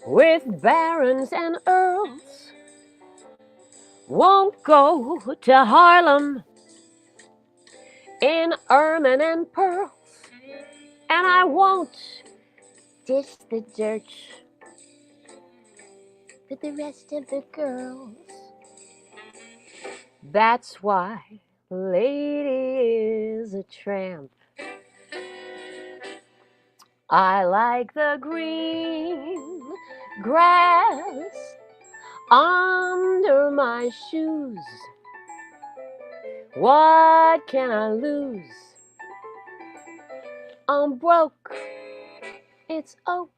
with barons and earls. Won't go to Harlem in ermine and pearls. And I won't dish the dirt with the rest of the girls. That's why the lady is a tramp. I like the green grass under my shoes. What can I lose? I'm broke. It's oak.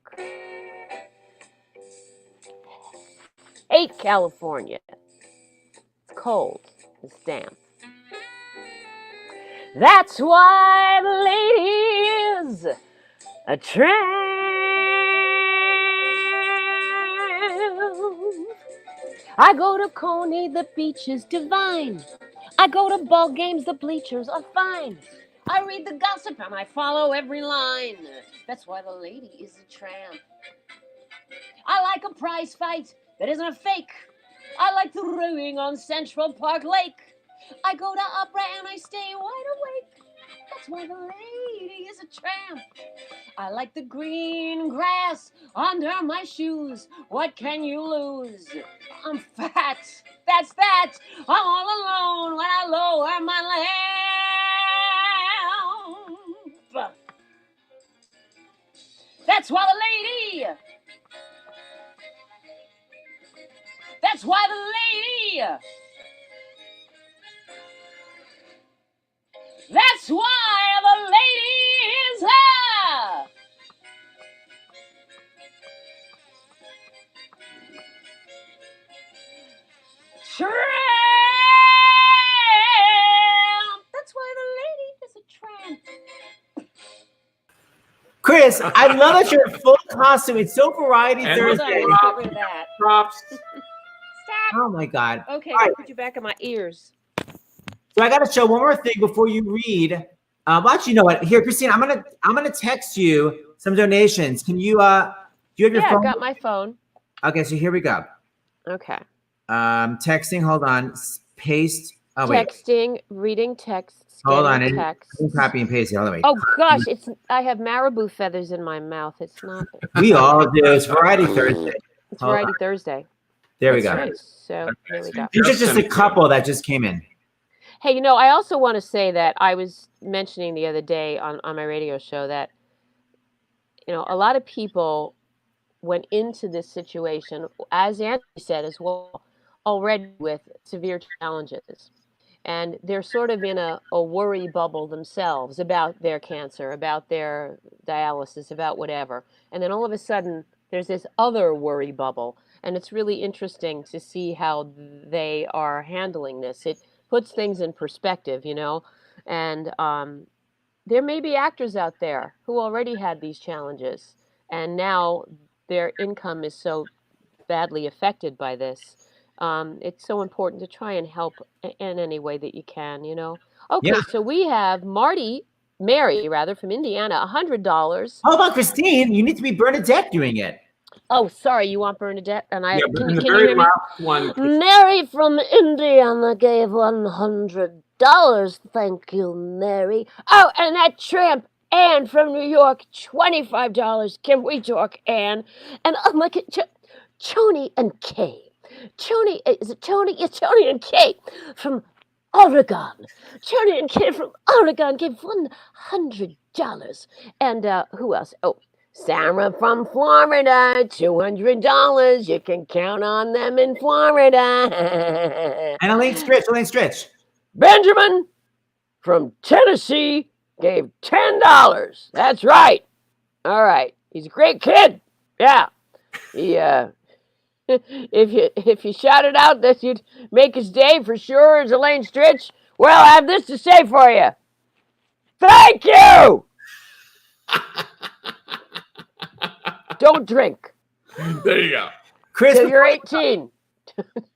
Hate California. It's cold. It's damp. That's why the lady is a tramp. I go to Coney, the beach is divine. I go to ball games, the bleachers are fine. I read the gossip and I follow every line. That's why the lady is a tramp. I like a prize fight that isn't a fake. I like the rowing on Central Park Lake. I go to opera and I stay wide awake. That's why the lady is a tramp. I like the green grass under my shoes. What can you lose? I'm fat. That's that. I'm all alone when I lower my lamp. That's why the lady. That's why the lady. That's why the lady is a tramp. That's why the lady is a tramp. Chris, I love that you're in full costume. It's so Variety Thursday. Get rid of that. Props. Stop. Oh my God. Okay, All right. put you back in my ears. So I got to show one more thing before you read. Well, actually, you know what? Here, Kristin, I'm gonna text you some donations. Can you? Do you have your phone? Yeah, I got my phone. Okay, so here we go. Okay. Texting. Hold on. Paste. Oh wait. Texting, reading texts. Hold on. Text. Copy and paste. Hold on. Wait. Oh gosh, I have marabou feathers in my mouth. It's not. We all do. It's Variety Thursday. It's Variety Thursday. There we go. Right. So here we go. These are just a couple that just came in. Hey, I also want to say that I was mentioning the other day on my radio show that, a lot of people went into this situation, as Andy said as well, already with severe challenges. And they're sort of in a worry bubble themselves about their cancer, about their dialysis, about whatever. And then all of a sudden, there's this other worry bubble. And it's really interesting to see how they are handling this. It puts things in perspective, you know. And there may be actors out there who already had these challenges, and now their income is so badly affected by this. It's so important to try and help in any way that you can, you know. Okay, so we have Mary, from Indiana, $100. How about Christine? You need to be Bernadette doing it. Oh, sorry, you want Bernadette? And Yeah, can the you very hear me? last one. Mary from Indiana gave $100. Thank you, Mary. Oh, and that tramp Ann from New York, $25. Can we talk, Ann? And oh my God, Choni and Kay. Choni, is it Choni? Yeah, Choni and Kay from Oregon. Choni and Kay from Oregon gave $100. And who else? Oh, Sarah from Florida, $200. You can count on them in Florida. And Elaine Stritch. Benjamin from Tennessee gave $10. That's right. All right. He's a great kid. Yeah. He if you shouted out that you'd make his day for sure, as Elaine Stritch, well, I have this to say for you. Thank you. Don't drink. There you go. Chris, till you're 18.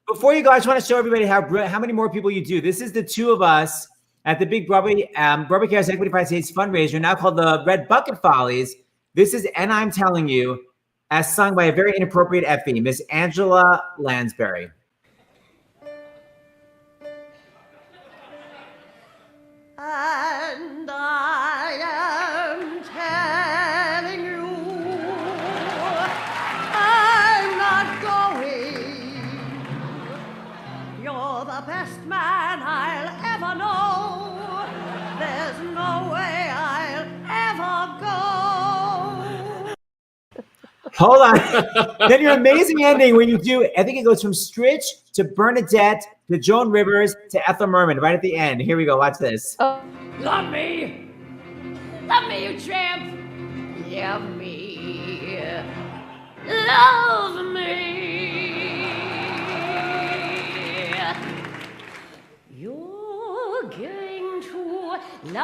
Before you go, I just want to show everybody how many more people you do. This is the two of us at the big Broadway Cares Equity Prize States fundraiser, now called the Red Bucket Follies. This is And I'm Telling You, as sung by a very inappropriate Effie, Miss Angela Lansbury. And I am telling you, I'm not going. You're the best man I'll ever know. There's no way I'll ever go. Hold on. Then your amazing ending when you do, I think it goes from Stritch to Bernadette to Joan Rivers to Ethel Merman right at the end. Here we go. Watch this. Love me, you tramp. Love me, love me. You're going to love me.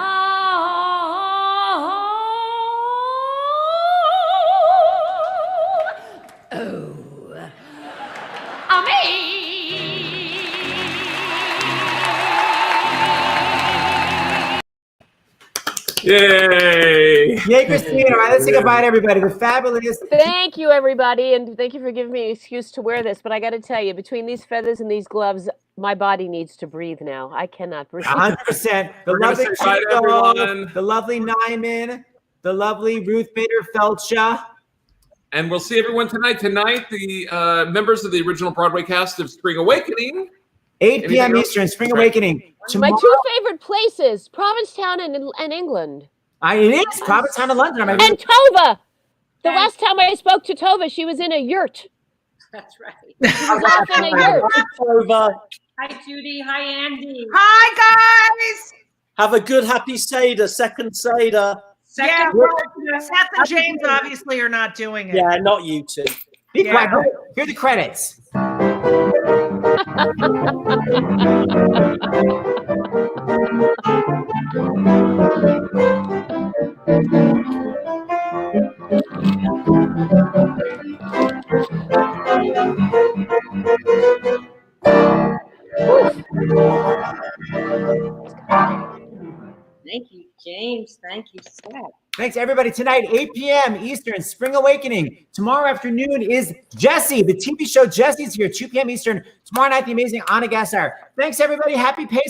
Yay! Yay, Christine. All right, let's say goodbye to everybody. The fabulous. Thank you, everybody, and thank you for giving me an excuse to wear this. But I got to tell you, between these feathers and these gloves, my body needs to breathe now. I cannot breathe. 100%. The We're gonna lovely say bye to Judy Gold, everyone. the lovely Nyman, the lovely Ruth Bader Felshuh. And we'll see everyone tonight. Tonight, the members of the original Broadway cast of Spring Awakening. 8 p.m. Anything else? Eastern, Spring Awakening. My Tomorrow, two favorite places, Provincetown and England. it is Provincetown and London. And Tovah. The last time I spoke to Tovah, she was in a yurt. That's right. She was off in a yurt. Hi, Judy. Hi, Andy. Hi, guys. Have a good happy Seder, second Seder. Yeah, well, Seth and James obviously are not doing it. Yeah, not you two. Be quiet. Here are the credits. Thank you, James. Thank you, Seth. Thanks, everybody. Tonight, 8 p.m. Eastern, Spring Awakening. Tomorrow afternoon is Jessie, the TV show Jessie's here, 2 p.m. Eastern. Tomorrow night, the amazing Anna Gassar. Thanks, everybody. Happy Pesach.